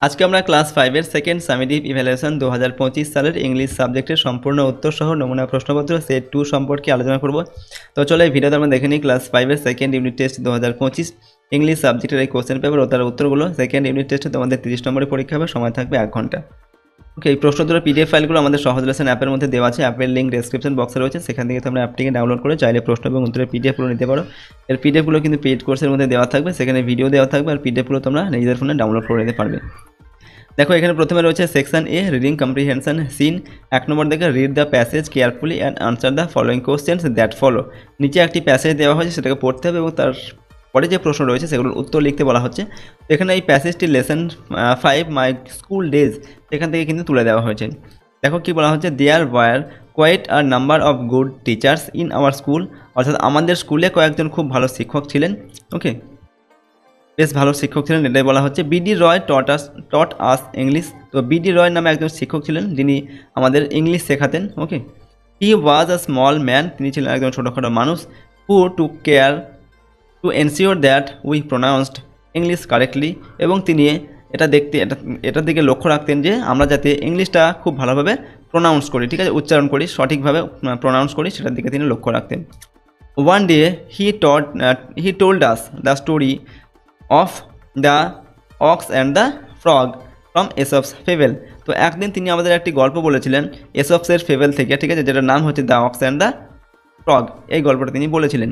আজকে আমরা ক্লাস 5 এর সেকেন্ড সামেটিভ ইভ্যালুয়েশন 2025 সালের ইংলিশ সাবজেক্টের সম্পূর্ণ উত্তর সহ নমুনা প্রশ্নপত্র সেট 2 সম্পর্কে আলোচনা করব। তো চলো এই ভিডিওতে আমরা দেখে নিই ক্লাস 5 এর সেকেন্ড ইউনিট টেস্ট 2025 ইংলিশ সাবজেক্টের এই কোশ্চেন পেপার ও তার উত্তরগুলো। সেকেন্ড ইউনিট টেস্টে তোমাদের 30 নম্বরের পরীক্ষা হবে, সময় থাকবে 1 ঘন্টা। ওকে, এই প্রশ্নোত্তরের পিডিএফ ফাইলগুলো আমাদের সহজ লেসন অ্যাপের মধ্যে দেওয়া আছে। অ্যাপের লিঙ্ক ডেসক্রিপশন বক্সে রয়েছে, সেখান থেকে তোমরা অ্যাপটিকে ডাউনলোড করে চাইলে প্রশ্ন এবং উত্তরের পিডিএফগুলো নিতে পারো। এর পিডিএফগুলো কিন্তু পেইড কোর্সের মধ্যে দেওয়া থাকবে, সেখানে ভিডিও দেওয়া থাকবে আর পিডিএফগুলো তোমরা নিজেদের ফোনে ডাউনলোড করে নিতে পারবে। দেখো এখানে প্রথমে রয়েছে সেকশন এ রিডিং কম্প্রিহেনশন সিন। 1 নম্বর দেখে read the passage carefully and answer the following questions that follow. নিচে একটি প্যাসেজ দেওয়া হয়েছে, সেটাকে পড়তে হবে এবং তার পরে যে প্রশ্ন রয়েছে সেগুলোর উত্তর লিখতে বলা হচ্ছে। তো এখানে এই প্যাসেজটি লেসন 5 মাই স্কুল ডেজ সেখান থেকে কিন্তু তুলে দেওয়া হয়েছে। দেখো কি বলা হচ্ছে, there were quite a number of good teachers in our school, অর্থাৎ আমাদের স্কুলে কয়েকজন খুব ভালো শিক্ষক ছিলেন। ওকে, বেশ ভালো শিক্ষক ছিলেন এটাই বলা হচ্ছে। বিডি রয় টট আস ইংলিশ। তো বিডি রয় নামে একজন শিক্ষক ছিলেন যিনি আমাদের ইংলিশ শেখাতেন। ওকে, হি ওয়াজ আ স্মল ম্যান, তিনি ছিলেন একজন ছোটোখাটো মানুষ। Who took care to ensure that we pronounced English correctly, এবং তিনি এটার দিকে লক্ষ্য রাখতেন যে আমরা যাতে ইংলিশটা খুব ভালোভাবে প্রোনাউন্স করি, ঠিক আছে, উচ্চারণ করি, সঠিকভাবে প্রোনাউন্স করি, সেটার দিকে তিনি লক্ষ্য রাখতেন। One day he told us the story of the ox and the frog from Aesop's fable. তো একদিন তিনি আমাদের একটি গল্প বলেছিলেন এসপসের ফেভেল থেকে, ঠিক আছে, যেটার নাম হচ্ছে the ox and the frog. এই গল্পটা তিনি বলেছিলেন।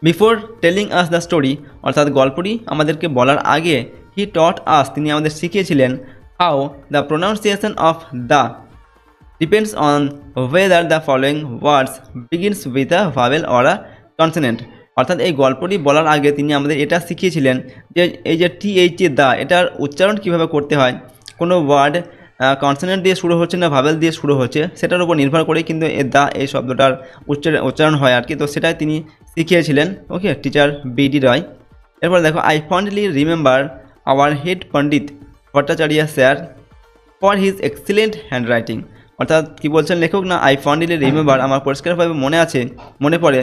Before telling us the story, অর্থাৎ গল্পটি আমাদেরকে বলার আগে, হি টট আস, তিনি আমাদের শিখিয়েছিলেন how the pronunciation of the depends on whether the following words begins with a vowel or a consonant. অর্থাৎ এই গল্পটি বলার আগে তিনি আমাদের এটা শিখিয়েছিলেন যে এই যে টিএইচ দা, এটার উচ্চারণ কীভাবে করতে হয়, কোনো ওয়ার্ড কনসোনেন্ট দিয়ে শুরু হচ্ছে না ভাওয়েল দিয়ে শুরু হচ্ছে, সেটার উপর নির্ভর করেই কিন্তু দা এই শব্দটার উচ্চারণ হয় আর কি। তো সেটাই তিনি শিখিয়েছিলেন। Okay, teacher BD Roy. এরপর দেখো, I fondly remember our head Pandit Bhattacharya sir for his excellent handwriting. অর্থাৎ কী বলছেন লেখক, না আই ফন্ডলি রিমেম্বার, আমার পরিষ্কারভাবে মনে পড়ে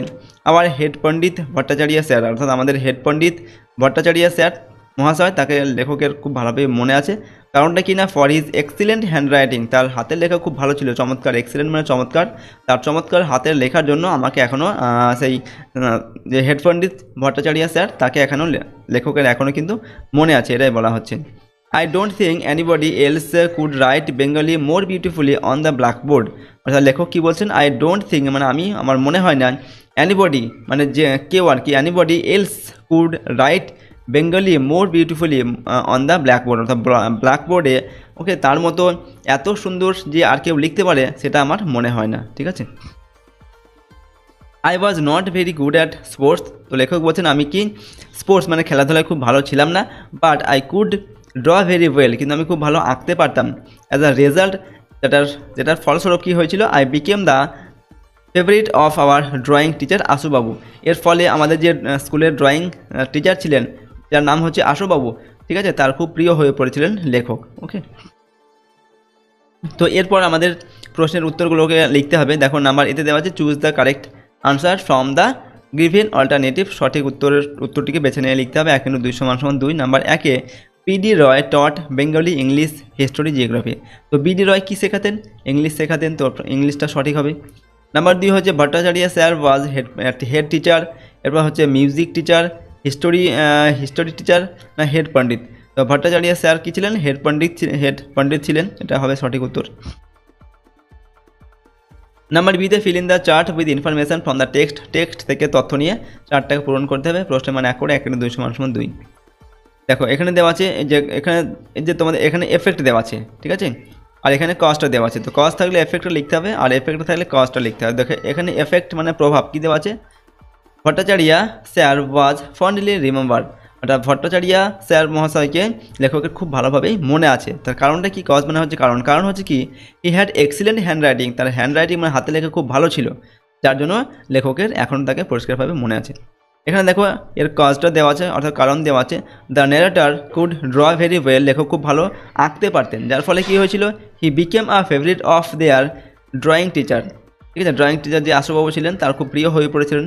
আবার হেড পণ্ডিত ভট্টাচার্য স্যার, অর্থাৎ আমাদের হেড পণ্ডিত ভট্টাচার্য স্যার মহাশয়, তাকে লেখকের খুব ভালোভাবে মনে আছে। কারণটা কি না, ফর হিজ এক্সিলেন্ট হ্যান্ডরাইটিং, তার হাতের লেখা খুব ভালো ছিল, চমৎকার, এক্সিলেন্ট মানে চমৎকার, তার চমৎকার হাতের লেখার জন্য আমাকে এখনও সেই যে হেড পণ্ডিত ভট্টাচার্য স্যার, তাকে এখনও লেখকের এখনও কিন্তু মনে আছে, এটাই বলা হচ্ছে। I don't think anybody else could write Bengali more beautifully on the blackboard। অর্থাৎ লেখক কী বলছেন, আই ডোন্ট থিঙ্ক মানে আমার মনে হয় না, অ্যানিবডি মানে যে কেউ আর কি, anybody else could right Bengali more beautifully on the blackboard, অর্থাৎ ব্ল্যাকবোর্ডে, ওকে, তার মতো এত সুন্দর যে আর কেউ লিখতে পারে সেটা আমার মনে হয় না, ঠিক আছে। I was not very good at sports. তো লেখক বলছেন আমি কি স্পোর্টস মানে খেলাধুলায় খুব ভালো ছিলাম না, but I could draw very well, কিন্তু আমি খুব ভালো আঁকতে পারতাম। অ্যাজ আ রেজাল্ট, যেটার ফলস্বরূপ কী হয়েছিল, I became the favourite of our drawing teacher Ashubabu. এর ফলে আমাদের যে স্কুলের ড্রয়িং টিচার ছিলেন, যার নাম হচ্ছে আশুবাবু, ঠিক আছে, তার খুব প্রিয় হয়ে পড়েছিলেন লেখক। ওকে, তো এরপর আমাদের প্রশ্নের উত্তরগুলোকে লিখতে হবে। দেখো নাম্বার এতে দেওয়া আছে, choose the correct answer from the given alternative. সঠিক উত্তরটিকে বেছে নিয়ে লিখতে হবে। 1 × 2 = 2। নাম্বার 1-এ বিডি রয় টট বেঙ্গলি ইংলিশ হিস্টোরি জিওগ্রাফি। তো বিডি রয় কী শেখাতেন, ইংলিশ শেখাতেন, তো ইংলিশটা সঠিক হবে। নাম্বার 2 হচ্ছে ভট্টাচার্য স্যার ওয়াজ হেড টিচার। এরপর হচ্ছে মিউজিক টিচার, হিস্টোরি টিচার না হেড পণ্ডিত। তো ভট্টাচার্য স্যার কী ছিলেন, হেড পণ্ডিত ছিলেন, এটা হবে সঠিক উত্তর। নাম্বার বিতে feel in the chart with information from the text থেকে তথ্য নিয়ে চার্টটাকে পূরণ করতে হবে। প্রশ্নের মান 1 করে 1 × 2 = 2। দেখো এখানে দেওয়া আছে যে তোমাদের এখানে এফেক্ট দেওয়া আছে, ঠিক আছে, আর এখানে কজটা দেওয়া আছে। তো কজ থাকলে এফেক্টটা লিখতে হবে, আর এফেক্ট থাকলে কজটা লিখতে হবে। দেখো এখানে এফেক্ট মানে প্রভাব, কী দেওয়া আছে, ভট্টাচার্য স্যার ওয়াজ ফন্ডলি রিমেম্বার, অর্থাৎ ভট্টাচার্য স্যার মহাশয়কে লেখকের খুব ভালোভাবেই মনে আছে। তার কারণটা কি, কজ মানে হচ্ছে কারণ হচ্ছে কি, হি হ্যাড এক্সিলেন্ট হ্যান্ডরাইটিং, তার হ্যান্ডরাইটিং মানে হাতে লেখা খুব ভালো ছিল, যার জন্য লেখকের এখন তাকে পরিষ্কারভাবে মনে আছে। এখানে দেখো এর কজটা দেওয়া আছে, অর্থাৎ কারণ দেওয়া আছে, the narrator could draw very well, লেখক খুব ভালো আঁকতে পারতেন, যার ফলে কী হয়েছিল, he became a favourite of their drawing teacher, ঠিক আছে, ড্রয়িং টিচার যে আশুবাবু ছিলেন তার খুব প্রিয় হয়ে পড়েছিলেন।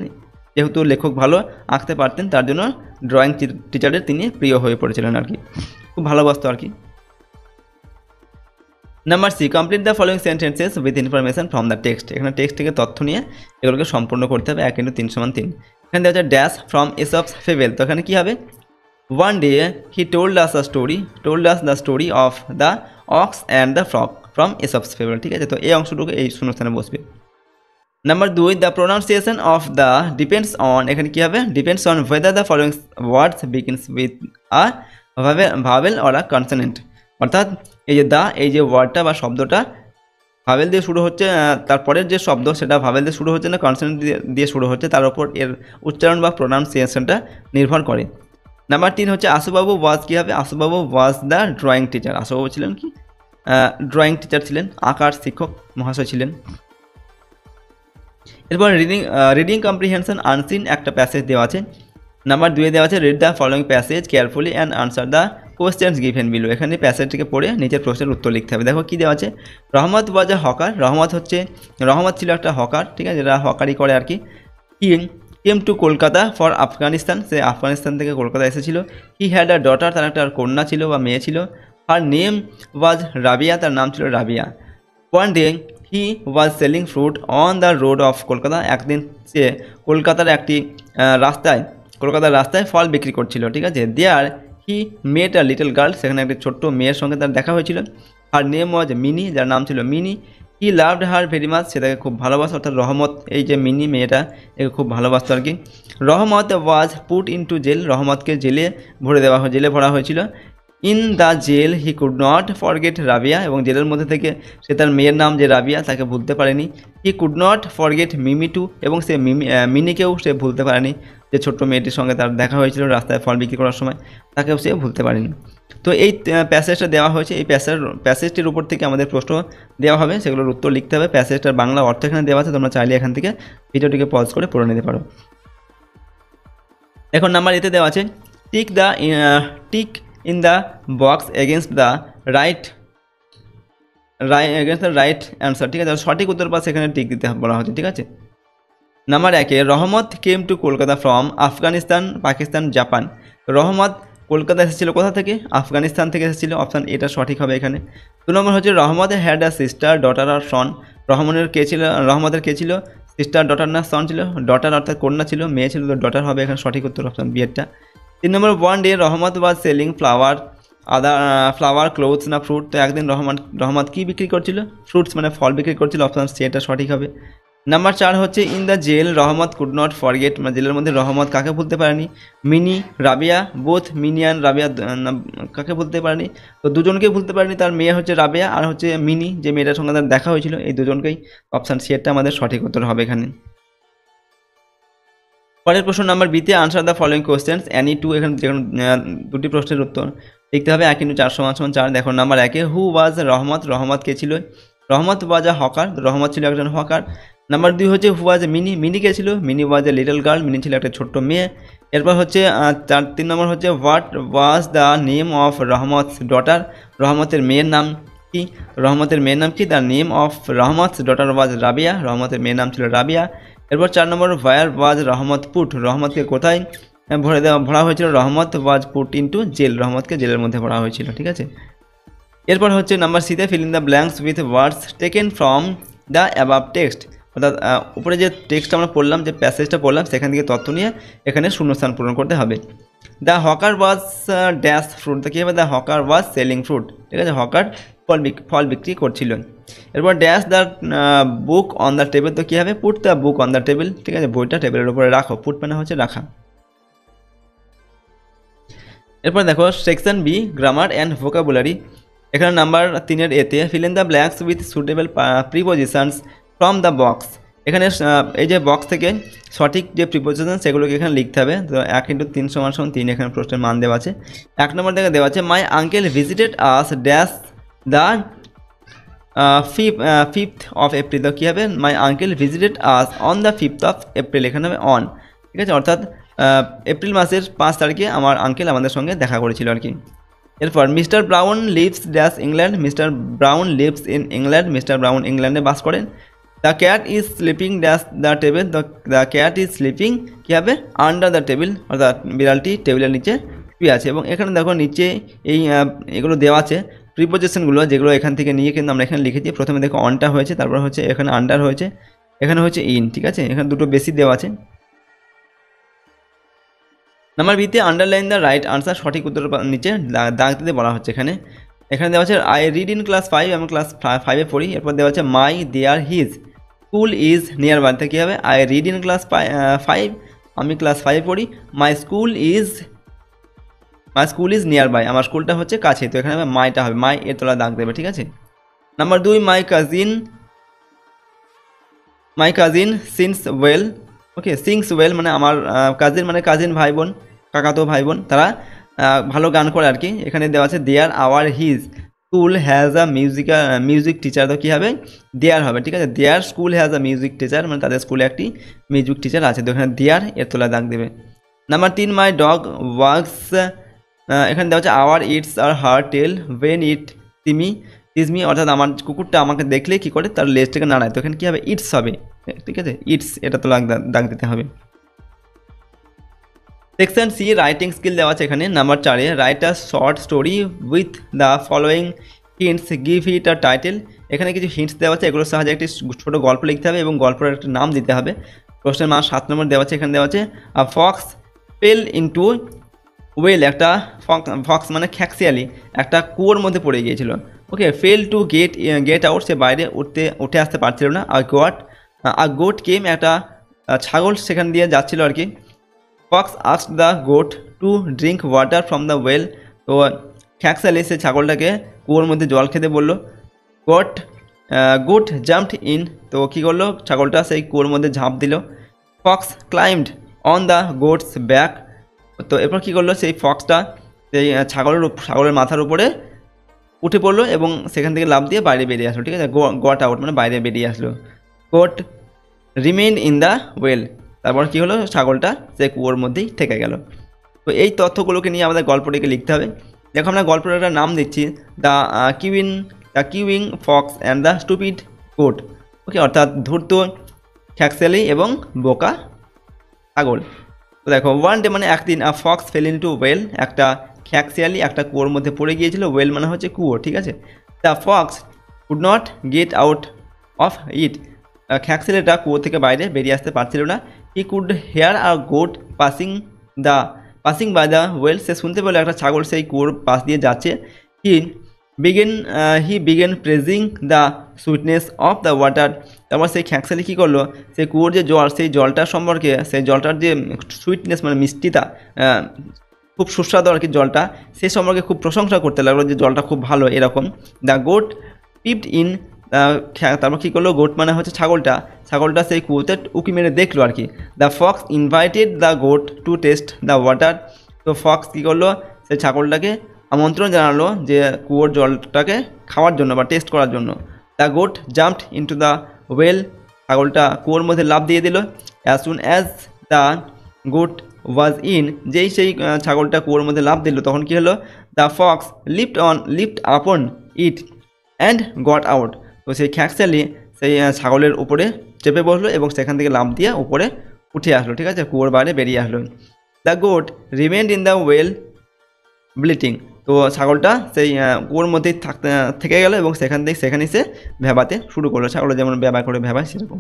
যেহেতু লেখক ভালো আঁকতে পারতেন তার জন্য ড্রয়িং টিচারের তিনি প্রিয় হয়ে পড়েছিলেন আর কি, খুব ভালোবাসতো আর কি। Number C, complete the following sentences with information from the text. এখানে টেক্সট থেকে তথ্য নিয়ে এগুলোকে সম্পূর্ণ করতে হবে। 1 × 3 = 3। এখানে দেওয়া হচ্ছে ড্যাশ ফ্রম এসপস ফেবেল, তো এখানে কী হবে, one day he told us the story of the ox and the frog from Aesop's fable, ঠিক আছে। তো এই অংশটুকু এই শূন্যস্থানে বসবে। Number 2, the pronunciation of the depends on, এখানে কী হবে, depends on whether the following words begins with a vowel or a consonant. অর্থাৎ এই যে দা, এই যে ওয়ার্ডটা বা শব্দটা ভাওয়েল দিয়ে শুরু হচ্ছে, তারপরের যে শব্দ সেটা ভাওয়েল দিয়ে শুরু হচ্ছে না কনসোনেন্ট দিয়ে শুরু হচ্ছে, তার উপর এর উচ্চারণ বা প্রোনাউন্সিয়েশনটা নির্ভর করে। নাম্বার 3 হচ্ছে আশুবাবু ওয়াজ, কী হবে, আশুবাবু ওয়াজ দ্য ড্রয়িং টিচার। আশুবাবু ছিলেন কি, ড্রয়িং টিচার ছিলেন, আঁকার শিক্ষক মহাশয় ছিলেন। এরপর রিডিং কম্প্রিহেনশন আনসিন একটা প্যাসেজ দেওয়া আছে। নাম্বার 2 দেওয়া আছে read the following passage carefully and answer the questions given below. এখানে প্যাসেজটিকে পড়ে নিজের প্রশ্নের উত্তর লিখতে হবে। দেখো কী দেওয়া আছে, রহমত ওয়াজ আ হকার, রহমত ছিল একটা হকার, ঠিক আছে, যেটা হকারি করে আর কি। He came to Kolkata for Afghanistan, সে আফগানিস্তান থেকে কলকাতা এসেছিল। হি হ্যাড আ ডটার, তার একটা কন্যা ছিল বা মেয়ে ছিল। হার নেম ওয়াজ রাবিয়া, তার নাম ছিল Rabia. One day he was selling fruit on the road of Kolkata, একদিন সে কলকাতার রাস্তায় ফল বিক্রি করছিল, ঠিক আছে। দেয়ার হি মেট আ লিটল গার্ল, সেখানে একটি ছোট্ট মেয়ের সঙ্গে তার দেখা হয়েছিল। হার নেম ওয়াজ মিনি, যার নাম ছিল Mini. He loved her very much, সে তাকে খুব ভালোবাসত, অর্থাৎ রহমত, এই যে মিনি মেয়েটা একে খুব ভালোবাসত আর কি। Rahamat was put into jail, রহমতকে জেলে ভরা হয়েছিল। In the jail he could not forget Rabia, এবং জেলের মধ্যে থেকে সে তার মেয়ের নাম যে রাবিয়া তাকে ভুলতে পারেনি। He could not forget Mini too, এবং সে মিনিকেও সে ভুলতে পারেনি, যে ছোট্ট মেয়েটির সঙ্গে তার দেখা হয়েছিল রাস্তায় ফল বিক্রি করার সময়, তাকেও সে ভুলতে পারেনি। তো এই প্যাসেজটা দেওয়া হয়েছে, এই প্যাসেজটির উপর থেকে আমাদের প্রশ্ন দেওয়া হবে, সেগুলোর উত্তর লিখতে হবে। প্যাসেজটার বাংলা অর্থ এখানে দেওয়া আছে, তোমরা চাইলে এখান থেকে ভিডিওটিকে পজ করে পড়ে নিতে পারো। এখন নাম্বার এতে দেওয়া আছে tick in the box against the right answer, ঠিক আছে, সঠিক উত্তর পাশে এখানে টিক দিতে বলা হচ্ছে, ঠিক আছে। নাম্বার 1, রহমত কেম to Kolkata from Afghanistan, Pakistan, Japan. রহমত কলকাতা এসেছিল কোথা থেকে, আফগানিস্তান থেকে এসেছিল, অপশান এটা সঠিক হবে এখানে। 2 নম্বর হচ্ছে রহমত হ্যাড আ সিস্টার ডটার আর সন, রহমতের কে ছিল, সিস্টার ডটার না সন ছিল, ডটার অর্থাৎ কন্যা ছিল, মেয়ে ছিল, তো ডটার হবে এখানে সঠিক উত্তর, অপশান বি এরটা। 3 নম্বর, ওয়ান ডে রহমত ওয়াজ সেলিং ফ্লাওয়ার ক্লোথস না ফ্রুট, তো একদিন রহমত কি বিক্রি করছিল, ফ্রুটস মানে ফল বিক্রি করছিল, অপশান সি এটা সঠিক হবে। নাম্বার 4 হচ্ছে in the jail Rahamat could not forget, মানে জেলের মধ্যে রহমত কাকে ভুলতে পারেনি, মিনি রাবিয়া, বোথ মিনি অ্যান্ড রাবিয়া কাকে ভুলতে পারেনি, তো দুজনকে ভুলতে পারেনি, তার মেয়ে হচ্ছে রাবিয়া আর হচ্ছে মিনি, যে মেয়েটার সঙ্গে তার দেখা হয়েছিল, এই দুজনকেই, অপশান সি এটা আমাদের সঠিক উত্তর হবে এখানে। পরের প্রশ্ন নাম্বার বিতে answer the following questions any two, এখানে যে কোনো দুটি প্রশ্নের উত্তর লিখতে হবে। 1 × 4 = 4। দেখো নাম্বার 1, হু ওয়াজ রহমত কে ছিল, রহমত ওয়াজ আ হকার, রহমত ছিল একজন হকার। নাম্বার 2 হচ্ছে হু ওয়াজ মিনি কে ছিল, Mini was a little girl, Mini ছিল একটা ছোট্ট মেয়ে। এরপর হচ্ছে 3 নম্বর হচ্ছে what was the name of Rahmat's daughter, রহমতের মেয়ের নাম কি, the name of Rahmat's daughter was Rabia, রহমতের মেয়ের নাম ছিল রাবিয়া। এরপর 4 নম্বর, হোয়ার ওয়াজ রহমত পুট, রহমতকে কোথায় ভরা হয়েছিল, রহমত ওয়াজ পুট ইনটু জেল, রহমতকে জেলের মধ্যে ভরা হয়েছিল, ঠিক আছে। এরপর হচ্ছে নাম্বার সিতে feel in the blanks with words taken from the above text, অর্থাৎ উপরে যে টেক্সট আমরা পড়লাম, যে প্যাসেজটা পড়লাম, সেখান থেকে তথ্য নিয়ে এখানে শূন্যস্থান পূরণ করতে হবে। The hawker was dash fruit, তো কী হবে, the hawker was selling fruit, ঠিক আছে, হকার ফল বিক্রি করছিল। এরপর dash the book on the table, তো কী হবে, put the book on the table, ঠিক আছে, বইটা টেবিলের উপরে রাখো, পুট মানে হচ্ছে রাখা। এরপর দেখো section B, grammar and vocabulary. এখানে নাম্বার 3 এতে fill in the blanks with suitable prepositions from the box, এখানে এই যে বক্স থেকে সঠিক যে প্রিপোজিশন সেগুলোকে এখানে লিখতে হবে। তো 1 × 3 = 3, এখানে প্রশ্নের মান দেওয়া আছে। 1 নম্বর থেকে দেওয়া আছে my uncle visited us dash the 5th of April, তো কী হবে, my uncle visited us on the 5th of April, এখানে হবে অন, ঠিক আছে, অর্থাৎ এপ্রিল মাসের 5 তারিখে আমার আঙ্কেল আমাদের সঙ্গে দেখা করেছিল আর কি। এরপর mister Brown lives dash England, mister Brown lives in England, mister Brown ইংল্যান্ডে বাস করেন। The cat is sleeping dash the table, the cat is sleeping কী হবে আন্ডার দ্য টেবিল, অর্থাৎ বিড়ালটি টেবিলের নিচে শুয়ে আছে। এবং এখানে দেখো নিচে এই এগুলো দেওয়া আছে প্রিপোজিশনগুলো, যেগুলো এখান থেকে নিয়ে কিন্তু আমরা এখানে লিখেছি। প্রথমে দেখো অনটা হয়েছে, তারপর হচ্ছে এখানে আন্ডার হয়েছে, এখানে হচ্ছে ইন, ঠিক আছে, এখানে দুটো বেশি দেওয়া আছে। নাম্বার বিতে আন্ডারলাইন দ্য রাইট আনসার, সঠিক উত্তর নিচে দাগ দিতে বলা হচ্ছে। এখানে দেওয়া আছে আই রিড ইন ক্লাস 5, আমি ক্লাস 5-এ পড়ি। এরপর দেওয়া আছে my there his school is nearby, কী হবে আই রিড ইন ক্লাস 5, আমি ক্লাস 5-এ পড়ি। My school is nearby, আমার স্কুলটা হচ্ছে কাছে, তো এখানে মাইটা হবে, মাই এর তলা দাগ দেবে, ঠিক আছে। Number 2 my cousin sings well, okay, sings well মানে আমার কাজিন মানে কাজিন ভাই বোন, কাকাতো ভাই বোন, তারা ভালো গান করে আর কি। এখানে দেওয়া আছে there our his school has a music teacher, তো কী হবে দেয়ার হবে, ঠিক আছে। There school has a music teacher মানে তাদের স্কুলে একটি মিউজিক টিচার আছে, তো এখানে দেয়ার এর তলা দাগ দেবে। নাম্বার 3 মাই ডগ ওয়াক্স, এখানে দেওয়া আছে our its are her tail when it sees me, অর্থাৎ আমার কুকুরটা আমাকে দেখলে কী করে তার লেজটাকে নাড়ায়, তো এখানে কী হবে ইটস হবে, ঠিক আছে, ইটস এটা তো দাগ দিতে হবে। সেকশন সি রাইটিং স্কিল দেওয়া আছে এখানে। নাম্বার 4-এ write a short story with the following hints, give it a title, এখানে কিছু হিন্টস দেওয়া আছে, এগুলোর সাহায্যে একটি ছোটো গল্প লিখতে হবে এবং গল্পের একটা নাম দিতে হবে। প্রশ্নের মান 7 নম্বর দেওয়া আছে। এখানে দেওয়া আছে আ ফক্স ফেল ইনটু ওয়েল, একটা ফক্স মানে খ্যাক্সিয়ালি একটা কুয়োর মধ্যে পড়ে গিয়েছিল, ওকে। ফেল টু গেট আউট, সে বাইরে উঠে আসতে পারছিল না। আ গোট কেম, একটা ছাগল সেখান দিয়ে যাচ্ছিল আর কি। Fox asked the goat to drink water from the well, তো খ্যাক্সিয়ালি সে ছাগলটাকে কুয়োর মধ্যে জল খেতে বললো। গোট জাম্পড ইন, তো কী করলো ছাগলটা সেই কুয়োর মধ্যে ঝাঁপ দিল। Fox climbed on the goat's back, তো এরপর কী করলো সেই ফক্সটা সেই ছাগলের মাথার উপরে উঠে পড়লো এবং সেখান থেকে লাফ দিয়ে বাইরে বেরিয়ে আসলো, ঠিক আছে। গট আউট মানে বাইরে বেরিয়ে আসলো। Goat remained in the well, তারপর কী হলো ছাগলটা সেই কুয়োর মধ্যেই থেকে গেল। তো এই তথ্যগুলোকে নিয়ে আমাদের গল্পটিকে লিখতে হবে। দেখো আমরা গল্পটার একটা নাম দিচ্ছি the cunning fox and the stupid goat, okay, অর্থাৎ ধূর্ত খ্যাক্সিয়ালি এবং বোকা ছাগল। তো দেখো ওয়ান ডে মানে একদিন, আ ফক্স ফেল ইনটু ওয়েল, একটা খ্যাক্সিয়ালি একটা কুয়োর মধ্যে পড়ে গিয়েছিল। ওয়েল মানে হচ্ছে কুয়ো, ঠিক আছে। The fox could not get out of it, খ্যাক্সিয়ালিটা কুয়ো থেকে বাইরে বেরিয়ে আসতে পারছিল না। He could hear a goat passing by the well, সে শুনতে পেলো একটা ছাগল সেই কুয়োর পাশ দিয়ে যাচ্ছে। He began praising the sweetness of the water, তারপর সেই খ্যাক্সিয়ালি কী করলো সেই কুয়োর যে জল সেই জলটার সম্পর্কে, সেই জলটার যে সুইটনেস মানে মিষ্টিতা, খুব সুস্বাদু আর কি জলটা, সেই সম্পর্কে খুব প্রশংসা করতে লাগলো যে জলটা খুব ভালো এরকম। দ্য গোট পিপড ইন, তারপর কী করলো গোট মানে হচ্ছে ছাগলটা সেই কুয়োতে উকি মেরে দেখলো আর কি। The fox invited the goat to taste the water, তো ফক্স কী করলো সেই ছাগলটাকে আমন্ত্রণ জানালো যে কুয়োর জলটাকে খাওয়ার জন্য বা টেস্ট করার জন্য। The goat jumped into the well, ছাগলটা কুয়োর মধ্যে লাফ দিয়ে দিল। As soon as the goat was in, যেই সেই ছাগলটা কুয়োর মধ্যে লাফ দিল তখন কী হলো দ্য ফক্স লিফট আপন ইট অ্যান্ড গট আউট, তো সেই খ্যাক্সিয়ালি সেই ছাগলের উপরে চেপে বসলো এবং সেখান থেকে লাফ দিয়ে উপরে উঠে আসলো, ঠিক আছে, কুয়োর বাইরে বেরিয়ে আসলো। The goat remained in the well bleating, তো ছাগলটা সেই কুয়োর মধ্যেই থেকে গেল এবং সেখানেই সে ভেবাতে শুরু করলো, ছাগল যেমন ব্যবহার করে ভেবায় সেরকম।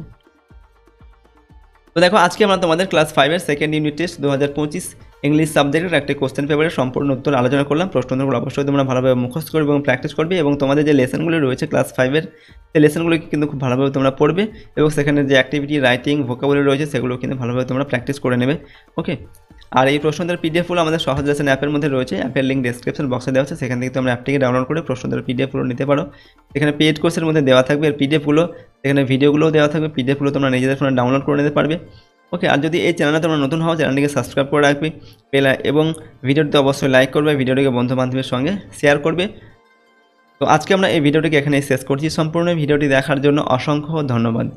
তো দেখো আজকে আমরা তোমাদের ক্লাস 5-এর সেকেন্ড ইউনিট টেস্ট 2025 ইংলিশ সাবজেক্টের একটা কোশ্চেন পেপারের সম্পূর্ণ উত্তর আলোচনা করলাম। প্রশ্নগুলো অবশ্যই তোমরা ভালোভাবে মুখস্থ করবে এবং প্র্যাকটিস করবে এবং তোমাদের যে লেসনগুলো রয়েছে ক্লাস 5-এর সেই লেসনগুলো কিন্তু খুব ভালোভাবে তোমরা পড়বে এবং সেখানে যে অ্যাক্টিভিটি রাইটিং ভোকাবুলারি রয়েছে সেগুলো কিন্তু ভালোভাবে তোমরা প্র্যাকটিস করে নেবে, ওকে। আর এই প্রশ্নদের পিডিএফগুলো আমাদের সহজ লেসন অ্যাপের মধ্যে রয়েছে, অ্যাপের লিঙ্ক ডেসক্রিপশন বক্সে দেওয়া আছে, সেখান থেকে তোমরা অ্যাপটিকে ডাউনলোড করে প্রশ্নদের পিডিএফগুলো নিতে পারো। এখানে পেড কোর্সের মধ্যে দেওয়া থাকবে এর পিডিএফগুলো, সেখানে ভিডিওগুলোও দেওয়া থাকবে, পিডিএফগুলো তোমরা নিজেদের ফোনে ডাউনলোড করে নিতে পারবে, ওকে। আর যদি এই চ্যানেলে তোমরা নতুন হও চ্যানেলটিকে সাবস্ক্রাইব করে রাখবে এবং ভিডিওটিতে অবশ্যই লাইক করবে, ভিডিওটিকে বন্ধু বান্ধবের সঙ্গে শেয়ার করবে। তো আজকে আমরা এই ভিডিওটিকে এখানেই শেষ করছি। সম্পূর্ণ ভিডিওটি দেখার জন্য অসংখ্য ধন্যবাদ।